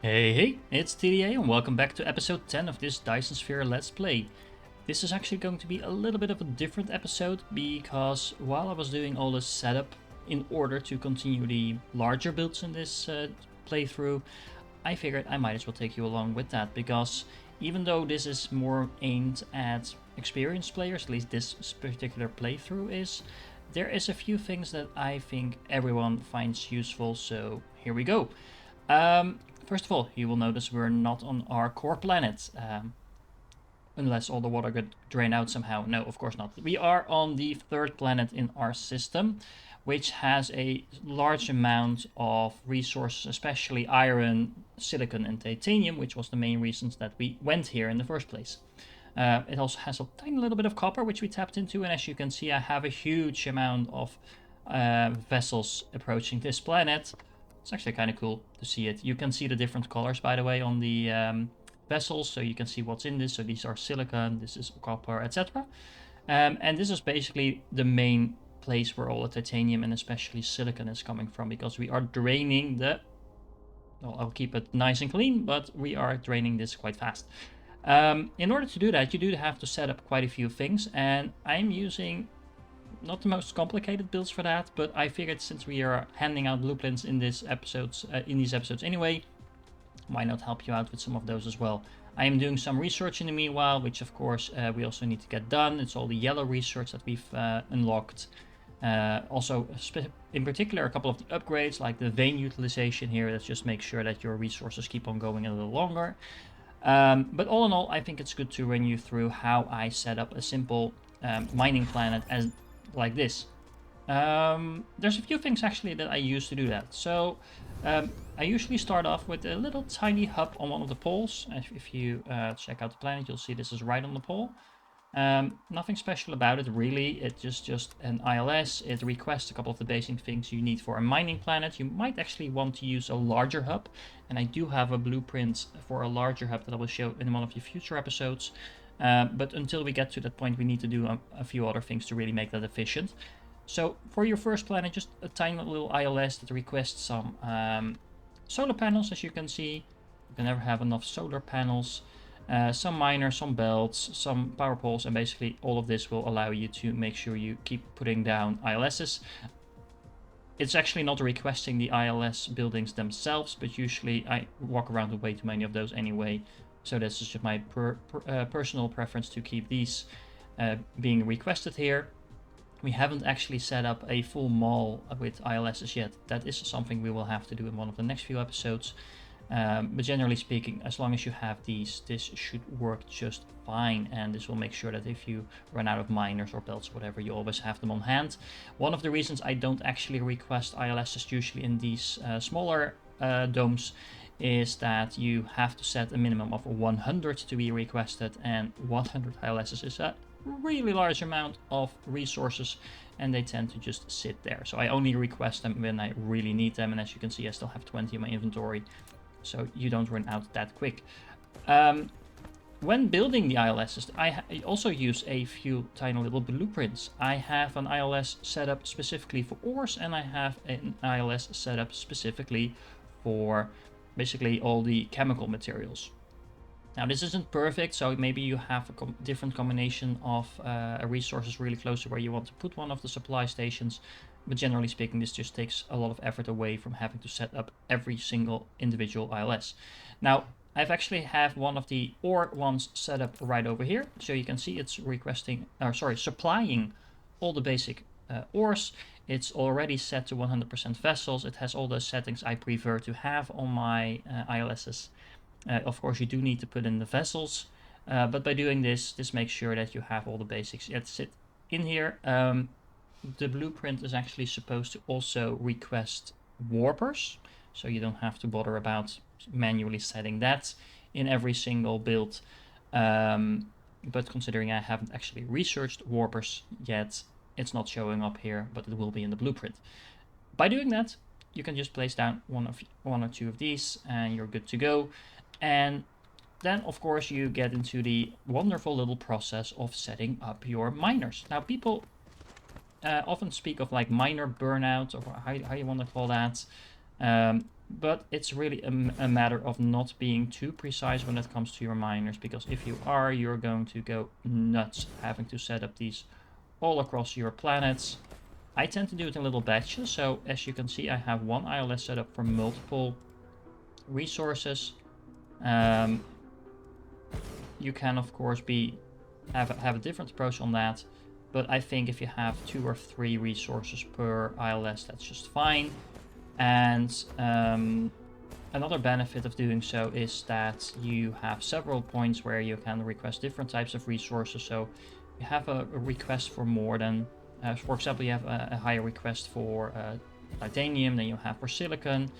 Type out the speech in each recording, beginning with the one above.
Hey, it's TDA and welcome back to episode 10 of this Dyson Sphere Let's Play. This is actually going to be a little bit of a different episode because while I was doing all this setup in order to continue the larger builds in this playthrough, I figured I might as well take you along with that because even though this is more aimed at experienced players, at least this particular playthrough is, there is a few things that I think everyone finds useful, so here we go. First of all, you will notice we're not on our core planet, unless all the water got drained out somehow. No, of course not. We are on the third planet in our system, which has a large amount of resources, especially iron, silicon, and titanium, which was the main reasons that we went here in the first place. It also has a tiny little bit of copper, which we tapped into, and as you can see, I have a huge amount of vessels approaching this planet. It's actually kind of cool to see it. You can see the different colors, by the way, on the vessels, so you can see what's in this. So these are silicon, this is copper, etc. And this is basically the main place where all the titanium and especially silicon is coming from, because we are draining the... Well, I'll keep it nice and clean, but we are draining this quite fast. In order to do that, you do have to set up quite a few things, and I'm using not the most complicated builds for that, but I figured since we are handing out blueprints in these episodes anyway, why not help you out with some of those as well. I am doing some research in the meanwhile, which of course we also need to get done. It's all the yellow research that we've unlocked. Also, in particular, a couple of the upgrades like the vein utilization here. That just makes sure that your resources keep on going a little longer. But all in all, I think it's good to run you through how I set up a simple mining planet as like this. There's a few things actually that I use to do that. So I usually start off with a little tiny hub on one of the poles. If you check out the planet, you'll see this is right on the pole. Nothing special about it really. It's just an ILS. It requests a couple of the basic things you need for a mining planet. You might actually want to use a larger hub, and I do have a blueprint for a larger hub that I will show in one of the future episodes. But until we get to that point, we need to do a few other things to really make that efficient. So for your first planet, just a tiny little ILS that requests some solar panels, as you can see. You can never have enough solar panels. Some miners, some belts, some power poles, and basically all of this will allow you to make sure you keep putting down ILSs. It's actually not requesting the ILS buildings themselves, but usually I walk around with way too many of those anyway. So this is just my personal preference to keep these being requested here. We haven't actually set up a full mall with ILSs yet. That is something we will have to do in one of the next few episodes. But generally speaking, as long as you have these, this should work just fine, and this will make sure that if you run out of miners or belts or whatever, you always have them on hand. One of the reasons I don't actually request ILSs usually in these smaller domes is that you have to set a minimum of 100 to be requested, and 100 ILSs is a really large amount of resources, and they tend to just sit there. So I only request them when I really need them, and as you can see, I still have 20 in my inventory, so you don't run out that quick. When building the ILSs, I also use a few tiny little blueprints. I have an ILS set up specifically for ores, and I have an ILS set up specifically for basically all the chemical materials. Now this isn't perfect, so maybe you have a different combination of resources really close to where you want to put one of the supply stations, but generally speaking this just takes a lot of effort away from having to set up every single individual ILS. Now I've actually have one of the ore ones set up right over here, so you can see it's supplying all the basic ores. It's already set to 100% vessels. It has all the settings I prefer to have on my ILSs. Of course, you do need to put in the vessels, but by doing this makes sure that you have all the basics that sit in here. The blueprint is actually supposed to also request warpers, so you don't have to bother about manually setting that in every single build. But considering I haven't actually researched warpers yet, it's not showing up here, but it will be in the blueprint. By doing that, you can just place down one or two of these, and you're good to go. And then, of course, you get into the wonderful little process of setting up your miners. Now, people often speak of like miner burnout, or how you want to call that. But it's really a matter of not being too precise when it comes to your miners, because if you are, you're going to go nuts having to set up these all across your planets. I tend to do it in little batches, so as you can see, I have one ILS set up for multiple resources. You can, of course, have a different approach on that, but I think if you have 2 or 3 resources per ILS, that's just fine. And another benefit of doing so is that you have several points where you can request different types of resources. So you have a request for more than, for example, you have a higher request for titanium than you have for silicon.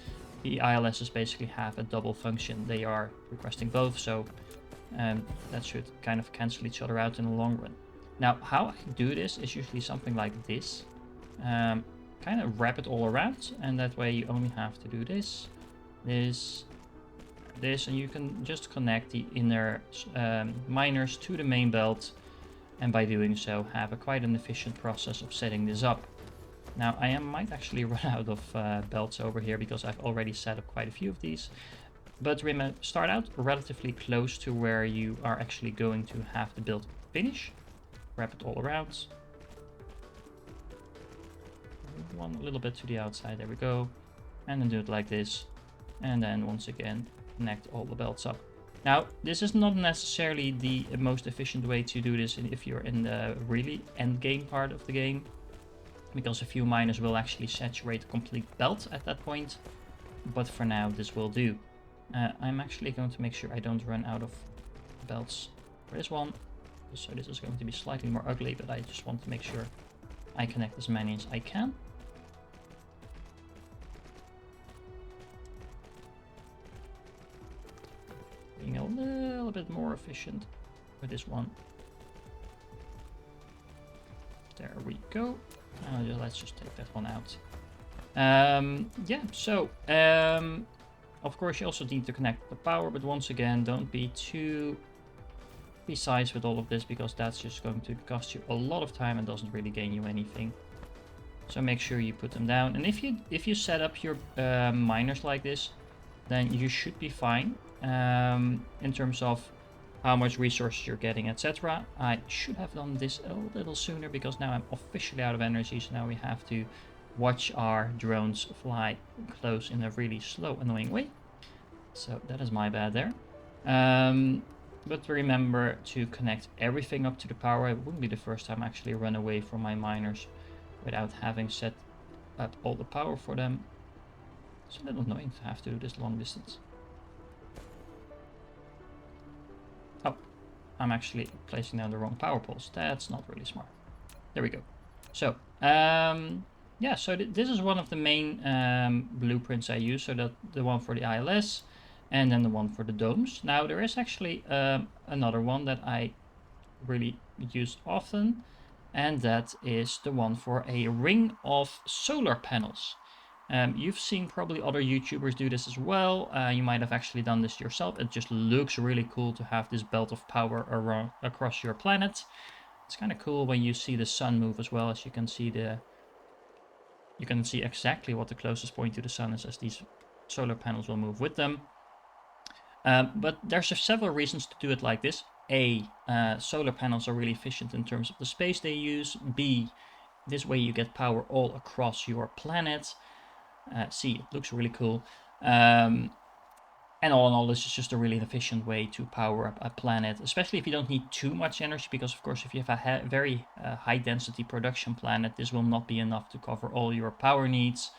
The ILSs basically have a double function. They are requesting both, so that should kind of cancel each other out in the long run. Now, how I do this is usually something like this. Kind of wrap it all around, and that way you only have to do this, this, and you can just connect the inner miners to the main belt, and by doing so have quite an efficient process of setting this up. Now I might actually run out of belts over here because I've already set up quite a few of these, but remember, start out relatively close to where you are actually going to have the build finish. Wrap it all around. One little bit to the outside, there we go, and then do it like this, and then once again connect all the belts up. Now this is not necessarily the most efficient way to do this if you're in the really end game part of the game, because a few miners will actually saturate a complete belt at that point, but for now this will do. I'm actually going to make sure I don't run out of belts for this one, so this is going to be slightly more ugly, but I just want to make sure I connect as many as I can. Being a little bit more efficient with this one. There we go. Let's just take that one out. Yeah, so of course you also need to connect the power, but once again, don't be too precise with all of this, because that's just going to cost you a lot of time and doesn't really gain you anything. So make sure you put them down, and if you set up your miners like this, then you should be fine in terms of how much resources you're getting, etc. I should have done this a little sooner, because now I'm officially out of energy, so now we have to watch our drones fly close in a really slow, annoying way. So that is my bad there. But remember to connect everything up to the power. It wouldn't be the first time I actually run away from my miners without having set up all the power for them. It's a little annoying to have to do this long distance. Oh, I'm actually placing down the wrong power poles. That's not really smart. There we go. So, yeah, so this is one of the main blueprints I use. So that the one for the ILS, and then the one for the domes. Now there is actually another one that I really use often, and that is the one for a ring of solar panels. You've seen probably other YouTubers do this as well. You might have actually done this yourself. It just looks really cool to have this belt of power around across your planet. It's kind of cool when you see the sun move as well. As you can see you can see exactly what the closest point to the sun is, as these solar panels will move with them. But there's several reasons to do it like this. A, solar panels are really efficient in terms of the space they use. B, this way you get power all across your planet. C, it looks really cool. And all in all, this is just a really efficient way to power up a planet, especially if you don't need too much energy, because of course if you have a very high density production planet, this will not be enough to cover all your power needs.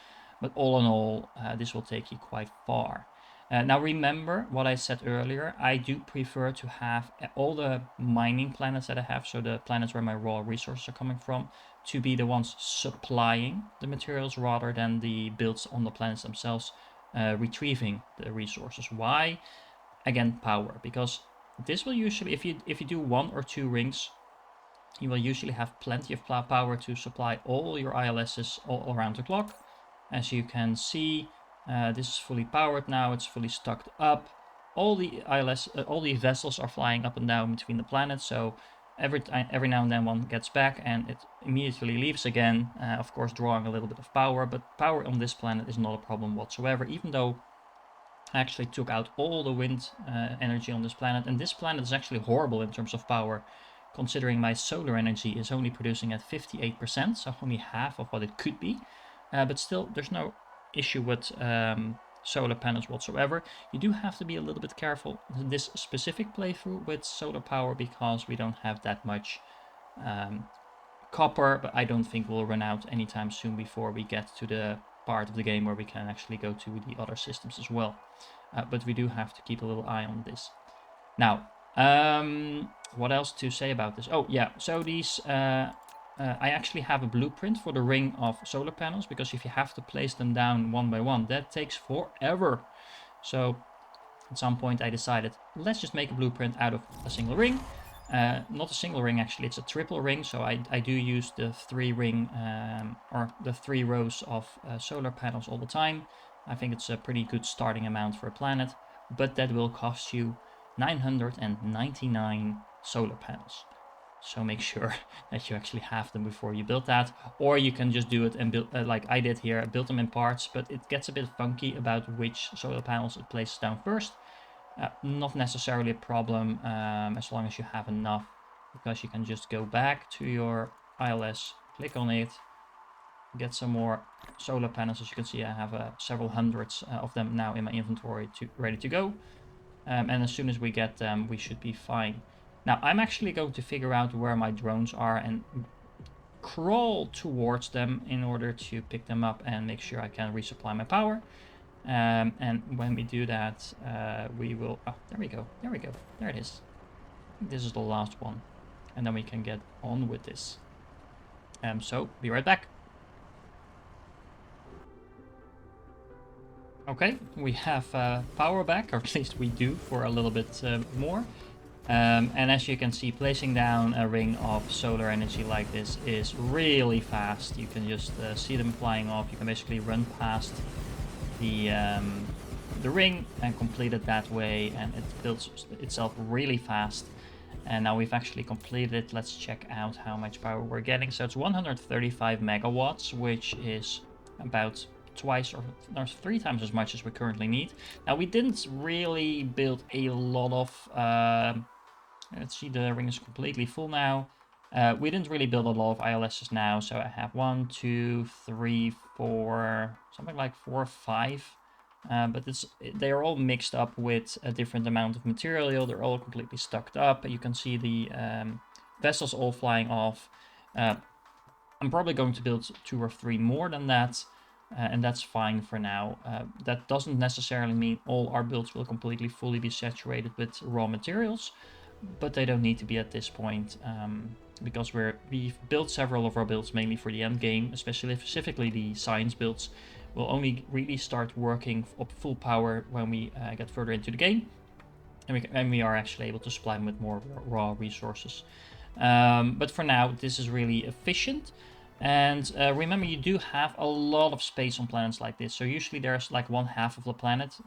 But all in all, this will take you quite far. Now remember what I said earlier, I do prefer to have all the mining planets that I have, so the planets where my raw resources are coming from, to be the ones supplying the materials rather than the builds on the planets themselves retrieving the resources. Why? Again, power, because this will usually, if you do 1 or 2 rings, you will usually have plenty of power to supply all your ILSs all around the clock. As you can see, this is fully powered now, it's fully stocked up. All the all the vessels are flying up and down between the planets, so every now and then one gets back and it immediately leaves again, of course drawing a little bit of power, but power on this planet is not a problem whatsoever, even though I actually took out all the wind energy on this planet, and this planet is actually horrible in terms of power, considering my solar energy is only producing at 58%, so only half of what it could be. But still, there's no issue with solar panels whatsoever. You do have to be a little bit careful in this specific playthrough with solar power because we don't have that much copper, but I don't think we'll run out anytime soon before we get to the part of the game where we can actually go to the other systems as well. But we do have to keep a little eye on this. Now, what else to say about this? Oh yeah, so these I actually have a blueprint for the ring of solar panels, because if you have to place them down one by one, that takes forever. So at some point I decided, let's just make a blueprint out of a single ring. Not a single ring, actually, it's a triple ring. So I do use the 3 ring or the 3 rows of solar panels all the time. I think it's a pretty good starting amount for a planet, but that will cost you 999 solar panels. So make sure that you actually have them before you build that, or you can just do it and build like I did here, build them in parts, but it gets a bit funky about which solar panels it places down first. Not necessarily a problem as long as you have enough, because you can just go back to your ILS, click on it, get some more solar panels. As you can see, I have several hundreds of them now in my inventory ready to go. And as soon as we get them, we should be fine. Now, I'm actually going to figure out where my drones are and crawl towards them in order to pick them up and make sure I can resupply my power. And when we do that, we will... Oh, there we go. There we go. There it is. This is the last one. And then we can get on with this. So, be right back. Okay, we have power back, or at least we do for a little bit more. And as you can see, placing down a ring of solar energy like this is really fast. You can just see them flying off. You can basically run past the ring and complete it that way, and it builds itself really fast. And now we've actually completed it. Let's check out how much power we're getting. So it's 135 megawatts, which is about twice or 3 times as much as we currently need. Now, we didn't really build a lot of... let's see, the ring is completely full now. We didn't really build a lot of ILSs now, so I have 1, 2, 3, 4, something like 4 or 5. But they are all mixed up with a different amount of material. They're all completely stocked up. You can see the vessels all flying off. I'm probably going to build 2 or 3 more than that. And that's fine for now. That doesn't necessarily mean all our builds will completely fully be saturated with raw materials, but they don't need to be at this point, because we've built several of our builds mainly for the end game, specifically the science builds. We'll only really start working up full power when we get further into the game, and we are actually able to supply them with more raw resources. But for now, this is really efficient. And remember, you do have a lot of space on planets like this. So usually there's like 1/2 of the planet.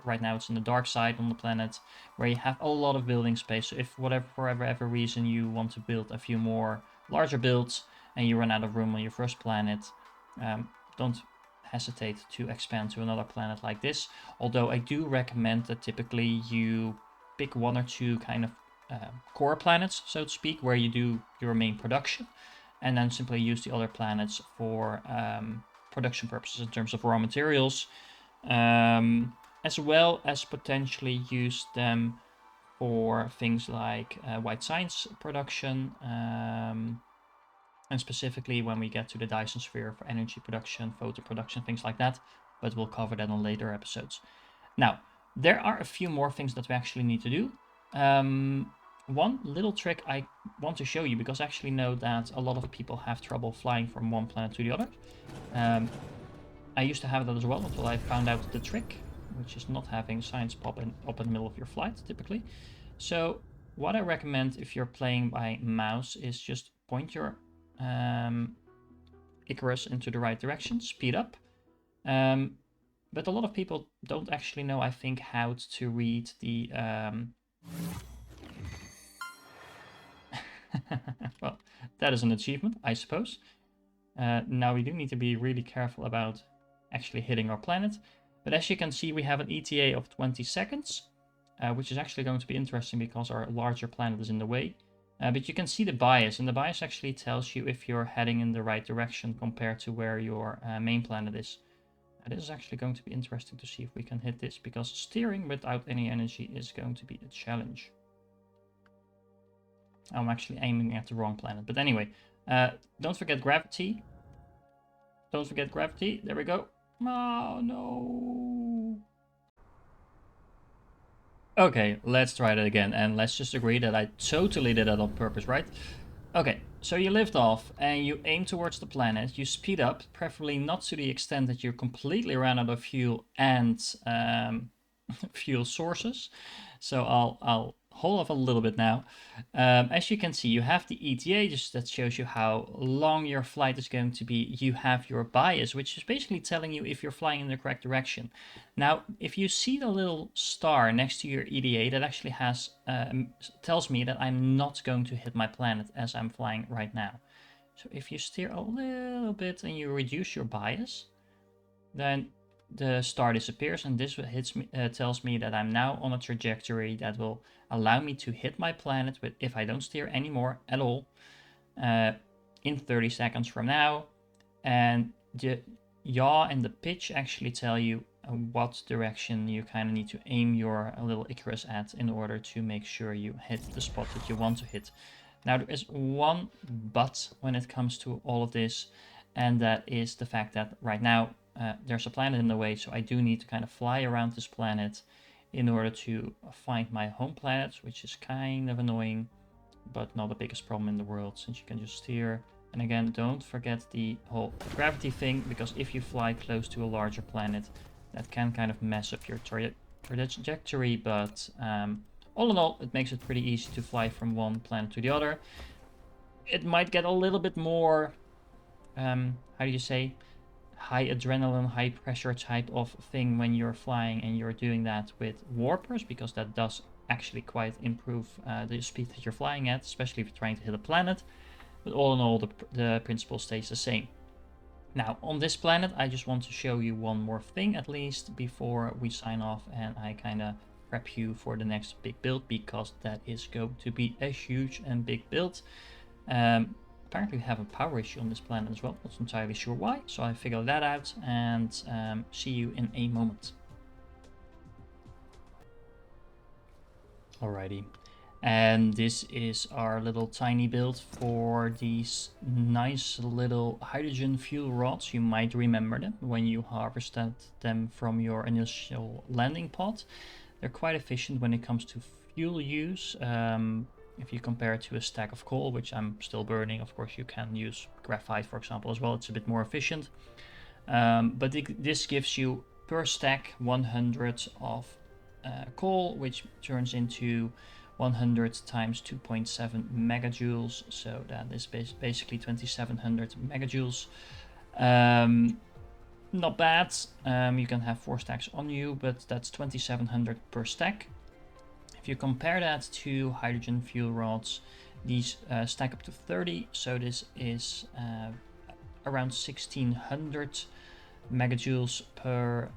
Right now it's in the dark side on the planet, where you have a lot of building space. So if for whatever reason you want to build a few more larger builds and you run out of room on your first planet, don't hesitate to expand to another planet like this. Although I do recommend that typically you pick 1 or 2 kind of core planets, so to speak, where you do your main production, and then simply use the other planets for production purposes in terms of raw materials, as well as potentially use them for things like white science production, and specifically when we get to the Dyson Sphere for energy production, photo production, things like that, but we'll cover that on later episodes. Now, there are a few more things that we actually need to do. One little trick I want to show you, because I actually know that a lot of people have trouble flying from one planet to the other. I used to have that as well until I found out the trick, which is not having science pop up in the middle of your flight, typically. So what I recommend if you're playing by mouse is just point your Icarus into the right direction, speed up. But a lot of people don't actually know, I think, how to read the... Well, that is an achievement, I suppose. Now we do need to be really careful about actually hitting our planet. But as you can see, we have an ETA of 20 seconds, which is actually going to be interesting because our larger planet is in the way. But you can see the bias, and the bias actually tells you if you're heading in the right direction compared to where your main planet is. This is actually going to be interesting to see if we can hit this, because steering without any energy is going to be a challenge. I'm actually aiming at the wrong planet. But anyway, don't forget gravity. Don't forget gravity. There we go. Oh, no. Okay, let's try that again. And let's just agree that I totally did that on purpose, right? Okay, so you lift off and you aim towards the planet. You speed up, preferably not to the extent that you completely run out of fuel and fuel sources. So I'll hold off a little bit now. As you can see, you have the ETA, just that shows you how long your flight is going to be. You have your bias, which is basically telling you if you're flying in the correct direction. Now, if you see the little star next to your ETA, that actually has tells me that I'm not going to hit my planet as I'm flying right now. So if you steer a little bit and you reduce your bias, then the star disappears, and this tells me that I'm now on a trajectory that will allow me to hit my planet with, if I don't steer anymore at all, in 30 seconds from now. And the yaw and the pitch actually tell you what direction you kind of need to aim your little Icarus at in order to make sure you hit the spot that you want to hit. Now, there is one but when it comes to all of this, and that is the fact that right now there's a planet in the way, so I do need to kind of fly around this planet in order to find my home planet, which is kind of annoying, but not the biggest problem in the world since you can just steer. And again, don't forget the whole gravity thing, because if you fly close to a larger planet, that can kind of mess up your trajectory, but all in all, it makes it pretty easy to fly from one planet to the other. It might get a little bit more, how do you say, high adrenaline, high pressure type of thing when you're flying and you're doing that with warpers, because that does actually quite improve the speed that you're flying at, especially if you're trying to hit a planet. But all in all, the principle stays the same. Now, on this planet, I just want to show you one more thing at least before we sign off, and I kind of prep you for the next big build, because that is going to be a huge and big build. Apparently we have a power issue on this planet as well, not entirely sure why, so I figured that out, and see you in a moment. Alrighty, and this is our little tiny build for these nice little hydrogen fuel rods. You might remember them when you harvested them from your initial landing pod. They're quite efficient when it comes to fuel use. If you compare it to a stack of coal, which I'm still burning, of course you can use graphite, for example, as well. It's a bit more efficient. But this gives you per stack 100 of coal, which turns into 100 times 2.7 megajoules. So that is basically 2700 megajoules. Not bad. You can have 4 stacks on you, but that's 2700 per stack. If you compare that to hydrogen fuel rods, these stack up to 30, so this is around 1600 megajoules per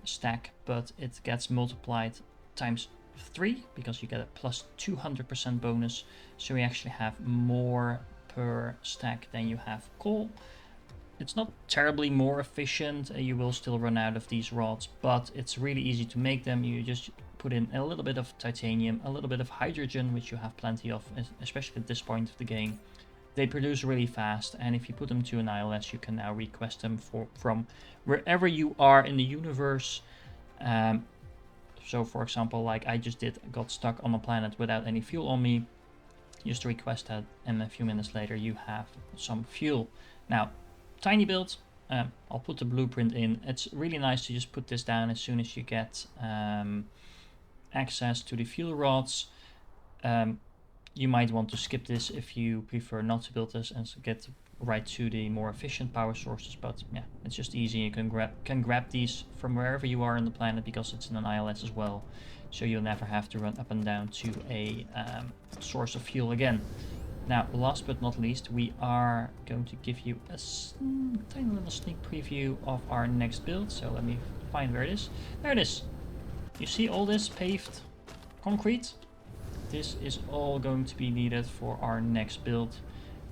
stack, but it gets multiplied times 3 because you get a plus 200% bonus, so you actually have more per stack than you have coal. It's not terribly more efficient, you will still run out of these rods, but it's really easy to make them. You just put in a little bit of titanium, a little bit of hydrogen, which you have plenty of, especially at this point of the game. They produce really fast, and if you put them to an ILS, you can now request them from wherever you are in the universe. So for example, like I just did, got stuck on a planet without any fuel on me. Just request that, and a few minutes later you have some fuel. Now, tiny build, I'll put the blueprint in. It's really nice to just put this down as soon as you get access to the fuel rods. You might want to skip this if you prefer not to build this and get right to the more efficient power sources, but yeah, it's just easy. You can grab these from wherever you are on the planet because it's in an ILS as well, so you'll never have to run up and down to a source of fuel again. Now, last but not least, we are going to give you a tiny little sneak preview of our next build. So let me find where it is. There it is. You see all this paved concrete? This is all going to be needed for our next build,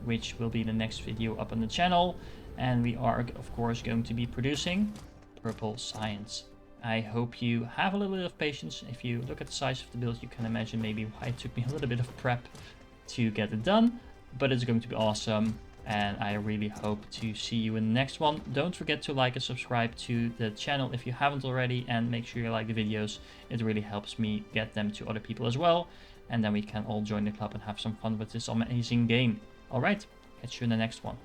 which will be the next video up on the channel. And we are, of course, going to be producing purple science. I hope you have a little bit of patience. If you look at the size of the build, you can imagine maybe why it took me a little bit of prep to get it done. But it's going to be awesome. And I really hope to see you in the next one. Don't forget to like and subscribe to the channel if you haven't already. And make sure you like the videos. It really helps me get them to other people as well. And then we can all join the club and have some fun with this amazing game. Alright, catch you in the next one.